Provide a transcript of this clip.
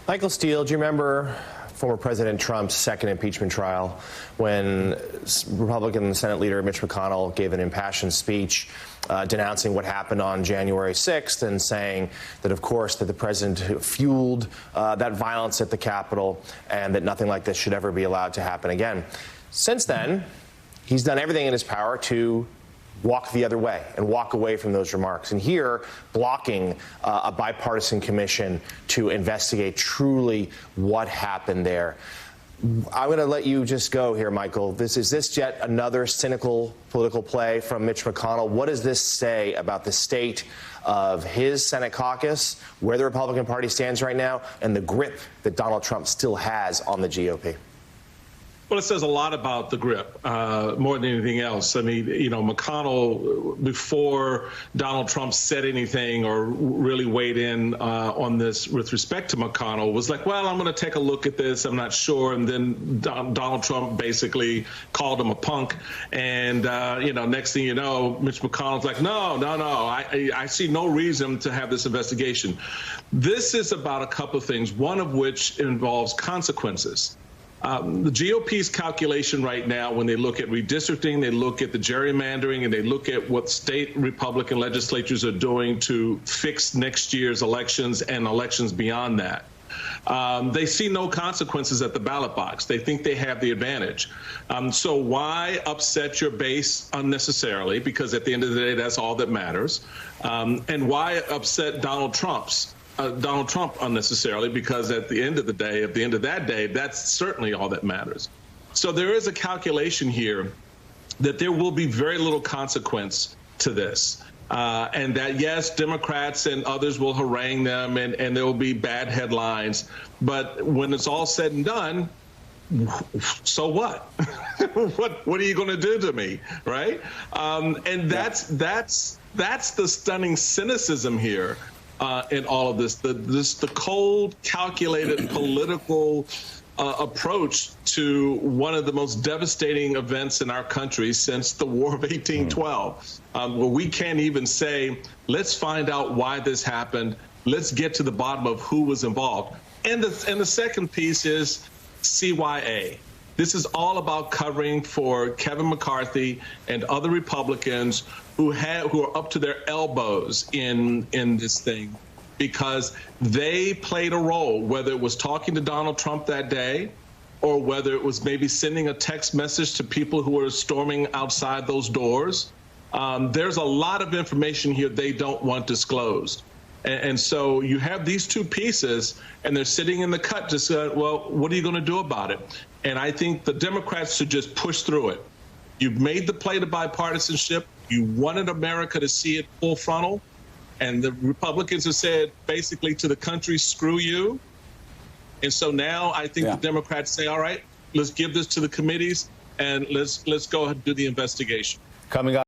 Michael Steele, do you remember former President Trump's second impeachment trial when Republican Senate leader Mitch McConnell gave an impassioned speech denouncing what happened on January 6th and saying that, of course, that the president fueled that violence at the Capitol and that nothing like this should ever be allowed to happen again. Since then, he's done everything in his power to walk the other way and walk away from those remarks. And here, blocking a bipartisan commission to investigate truly what happened there. I'm going to let you just go here, Michael. Is this yet another cynical political play from Mitch McConnell? What does this say about the state of his Senate caucus, where the Republican Party stands right now, and the grip that Donald Trump still has on the GOP? Well, it says a lot about the grip, more than anything else. I mean, you know, McConnell, before Donald Trump said anything or really weighed in on this with respect to McConnell, was like, well, I'm going to take a look at this. I'm not sure. And then Donald Trump basically called him a punk. And, you know, next thing you know, Mitch McConnell's like, no, I see no reason to have this investigation. This is about a couple of things, one of which involves consequences. The GOP's calculation right now, when they look at redistricting, they look at the gerrymandering, and they look at what state Republican legislatures are doing to fix next year's elections and elections beyond that. They see no consequences at the ballot box. They think they have the advantage. So why upset your base unnecessarily? Because at the end of the day, that's all that matters. And why upset Donald Trump unnecessarily, because at the end of the day, at the end of that day, that's certainly all that matters. So there is a calculation here that there will be very little consequence to this. And that, yes, Democrats and others will harangue them and there will be bad headlines. But when it's all said and done, so what? What are you going to do to me? Right. And that's the stunning cynicism here. In all of this, the cold, calculated political approach to one of the most devastating events in our country since the War of 1812, where we can't even say, let's find out why this happened. Let's get to the bottom of who was involved. And the second piece is CYA. This is all about covering for Kevin McCarthy and other Republicans who are up to their elbows in this thing, because they played a role, whether it was talking to Donald Trump that day or whether it was maybe sending a text message to people who were storming outside those doors. There's a lot of information here they don't want disclosed. And so you have these two pieces, and they're sitting in the cut just saying, well, what are you going to do about it? And I think the Democrats should just push through it. You've made the play to bipartisanship. You wanted America to see it full frontal. And the Republicans have said basically to the country, screw you. And so now I think the Democrats say, all right, let's give this to the committees and let's go ahead and do the investigation. Coming up.